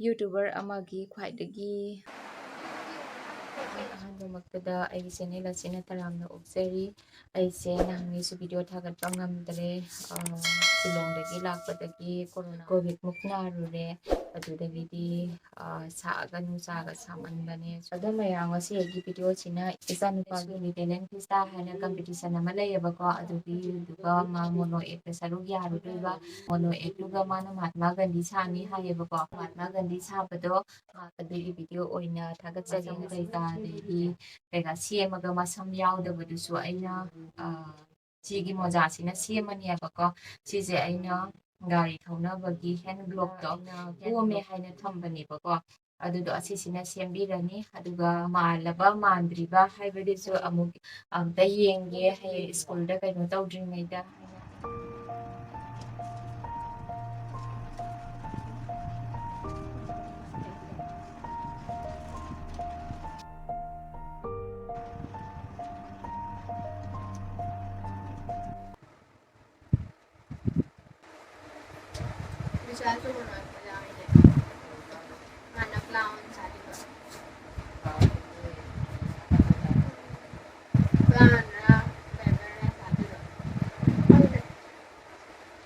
YouTuber ꯑꯃꯒꯤ ꯈ꯭ꯋꯥꯏꯗꯒꯤ ꯑꯍꯥꯟꯕꯃꯛꯇꯗ ꯑꯩꯒꯤ ꯆꯦꯅꯦꯜ ꯑꯁꯤꯅ ꯇꯔꯥꯝꯅ ꯑꯣꯛꯆꯔꯤ. ꯑꯩꯁꯦ ꯅꯍꯥꯟꯒꯩꯁꯨ ꯚꯤꯗꯤꯑꯣ ꯊꯥꯒꯠꯄ ꯉꯝꯗ꯭ꯔꯦ. ꯁꯤꯂꯣꯡꯗꯒꯤ ꯂꯥꯛꯄꯗꯒꯤ ꯀꯣꯚꯤꯗꯃꯨꯛ ꯅꯥꯔꯨꯔꯦ. ꯑꯗꯨꯗꯒꯤꯗꯤ ꯁꯥꯒ ꯅꯨꯡꯁꯥꯒ ꯁꯥꯃꯟꯕꯅꯦ. ꯑꯗꯣ ꯃꯌꯥꯝ ꯉꯁꯤ ꯑꯩꯒꯤ ꯚꯤꯗꯤꯑꯣꯁꯤꯅ ꯏꯆꯥꯅꯨꯄꯥꯒꯤ ꯂꯤꯇꯜ ꯈ꯭ꯔꯤꯁꯇꯥ ꯍꯥꯏꯅ ꯀꯝꯄꯤꯇꯤꯁꯟ ꯑꯃ ꯂꯩꯌꯦꯕꯀꯣ. ꯑꯗꯨꯒ ꯃꯥ ꯃꯣꯅꯣ ꯑꯦꯛꯇ ꯁꯔꯨꯛ ꯌꯥꯔꯨꯗꯣꯏꯕ. ꯃꯣꯅꯣ ꯑꯦꯛꯇꯨꯒ ꯃꯥꯅ ꯃꯍꯥꯠꯃꯥ ꯒꯥꯟꯙꯤ ꯁꯥꯅꯤ ꯍꯥꯏꯌꯦꯕꯀꯣ. ꯃꯍꯥꯠꯃꯥ ꯒꯥꯟꯙꯤ ꯁꯥꯕꯗꯣ ꯑꯗꯨꯒꯤ ꯚꯤꯗꯤꯑꯣ ꯑꯣꯏꯅ ꯊꯥꯒꯠꯆꯔꯤ. ꯑꯗꯒꯤ ꯀꯩꯀꯥ ꯁꯦꯝꯃꯒ ꯃꯁꯝ ꯌꯥꯎꯗꯕꯗꯨꯁꯨ ꯑꯩꯅ ꯁꯤꯒꯤ ꯃꯣꯖꯥꯁꯤꯅ ꯁꯦꯝꯃꯅꯦꯕꯀꯣ. ꯁꯤꯁꯦ ꯑꯩꯅ ꯒꯥꯔꯤ ꯊꯧꯅꯕꯒꯤ ꯍꯦꯟ ꯒ꯭ꯂꯣꯞꯇꯣ ꯑꯩꯅ ꯀꯣꯝꯃꯦ ꯍꯥꯏꯅ ꯊꯝꯕꯅꯦꯕꯀꯣ. ꯑꯗꯨꯗꯣ ꯑꯁꯤꯁꯤꯅ ꯁꯦꯝꯕꯤꯔꯅꯤ. ꯑꯗꯨꯒ ꯃꯥꯜꯂꯕ ꯃꯥꯟꯗ꯭ꯔꯤꯕ ꯍꯥꯏꯕꯗꯨꯁꯨ ꯑꯝꯇ ꯌꯦꯡꯒꯦ ꯍꯌꯦꯡ ꯁ꯭ꯀꯨꯜꯗ ꯀꯩꯅꯣ ꯇꯧꯗ꯭ꯔꯤꯉꯩꯗ ꯍꯥꯏꯅ. विचारतो बनवायला म्हणजे मला क्लाउन साठी क्लाउन साठी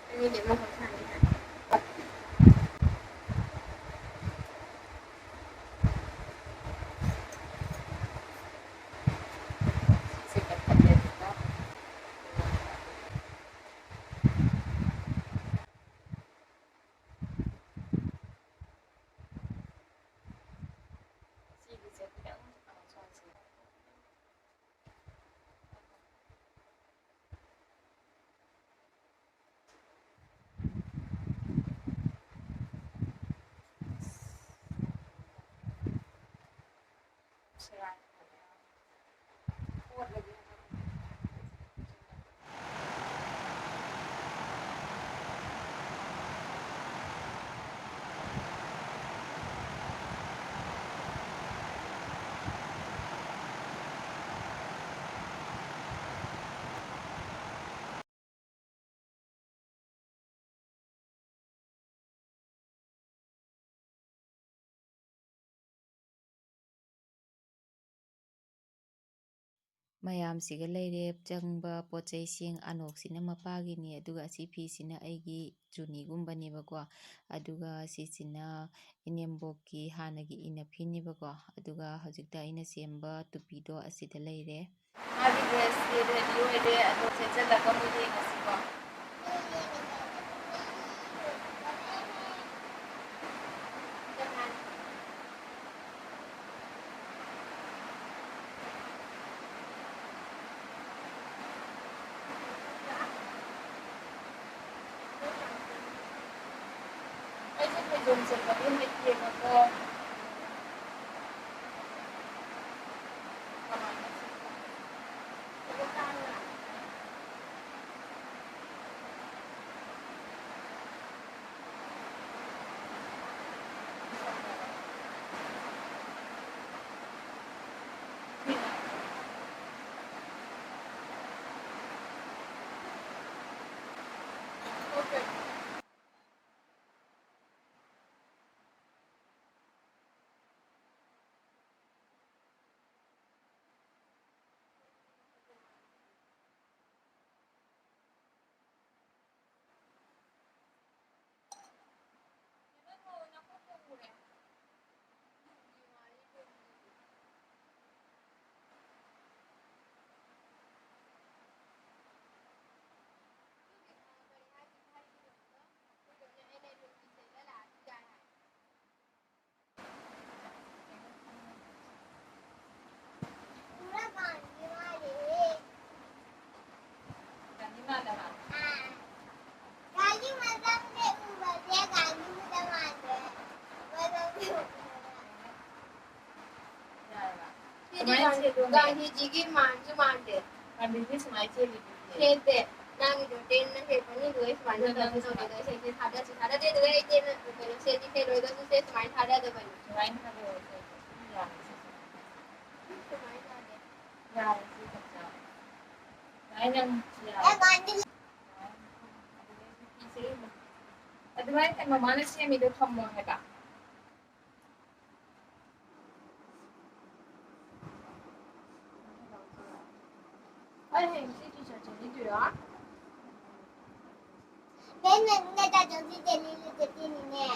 आणि ते मग सांगितलं Sharan. ꯃꯌꯥꯝꯁꯤꯒ ꯂꯩꯔꯦ ꯆꯪꯕ ꯄꯣꯠ ꯆꯩꯁꯤꯡ. ꯑꯅꯣꯛꯁꯤꯅ ꯃꯄꯥꯒꯤꯅꯤ. ꯑꯗꯨꯒ ꯑꯁꯤ ꯐꯤꯁꯤꯅ ꯑꯩꯒꯤ ꯆꯨꯅꯤꯒꯨꯝꯕꯅꯦꯕꯀꯣ. ꯑꯗꯨꯒ ꯁꯤꯁꯤꯅ ꯏꯅꯦꯝꯕꯣꯛꯀꯤ ꯍꯥꯟꯅꯒꯤ ꯏꯅꯐꯤꯅꯦꯕꯀꯣ. ꯑꯗꯨꯒ ꯍꯧꯖꯤꯛꯇ ꯑꯩꯅ ꯁꯦꯝꯕ ꯇꯨꯄꯤꯗꯣ ꯑꯁꯤꯗ ꯂꯩꯔꯦ. ꯃꯥꯒꯤ ꯗ꯭ꯔꯦꯁꯁꯤ ꯔꯦꯗꯤ ꯑꯣꯏꯔꯦ. ꯑꯗꯣ ꯁꯦꯠꯆꯜꯂꯒ ꯑꯃꯨꯛ ꯌꯦꯡꯉꯁꯤꯀꯣ. ꯑꯩꯁꯦ ꯐꯩꯖꯣꯝ ꯁꯦꯠꯄꯗꯤ ꯍꯩꯇꯦꯕꯀꯣ. गांधीजी की मांझ मांडे गांधीजी सुनाई खेलते नांगी टेन ना हे पण दुई मांझ तब तो दे से थादा दे दे टेन से दी खेलो तो से मांझ थादा दे बन मांझ थादा या मांझ थादा या मांझ या गांधी ꯑꯗꯨꯃꯥꯏꯅ ꯃꯃꯥꯅ ꯁꯦꯝꯃꯤꯗꯣ ꯊꯝꯃꯣ ꯍꯥꯏꯕ. hẹn chị chỉ cho chị đi đó. Nên người ta cho chị tiền đi được tiền nè.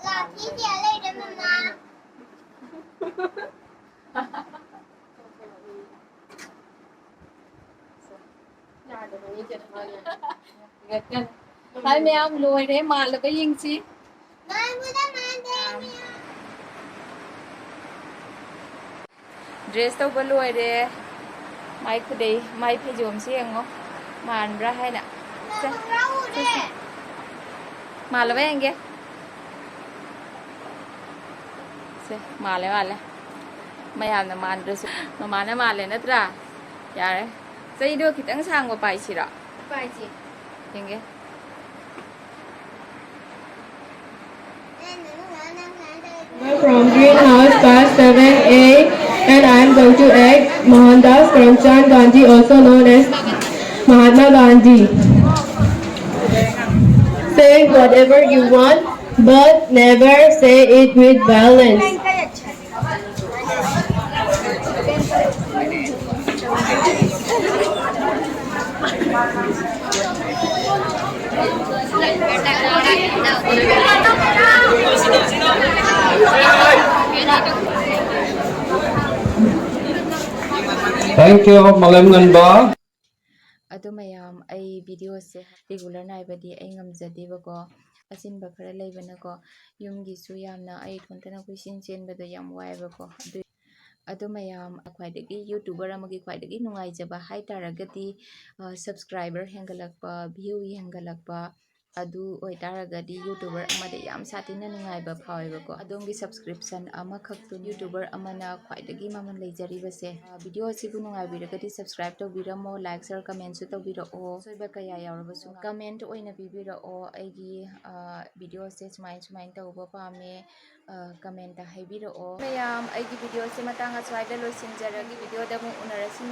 Là chị tiền lấy để mama. Nhà được mấy chuyện hơn này. Hai mẹ ông lùi đấy mà là cái gì chứ? Mai bữa đó mai đây. Dress tꯧba lꯣꯏꯔꯦ mai khudei mai phejom se yengo manbra haina se malaba yenge se male mayamna mandrasu mamana male natra yare saido khitang sangwa pai sira Phải chị. yenge From greenhouse class 7A, and I am going to act Mohandas Karamchand Gandhi, also known as Mahatma Gandhi. Say whatever you want, but never say it with violence. Thank you, Malam Nganba. adu mayam ai video se regular naibadi ai ngamjadebako asinba khara leibanako yumgi su yamna ai thontana kuisin chenbado yam waibako adu mayam khwaidagi youtuber amagi khwaidagi nungaijaba haitaragadi subscriber hengalakpa view hengalakpa adu oitaragadi youtuber amada yam satina nungaiba phawebako adongi subscription amakhaktu youtuber amana khwaidagi maman leijariba se video sibu nungaibiragadi subscribe tawbiramo like share comment su tawbirao soiba kaya yawrabasu comment oina bibirao aigi video se sumain tawba pame comment haibirao mayam aigi video se matanga swaida loisinjaragi video da mu unarasi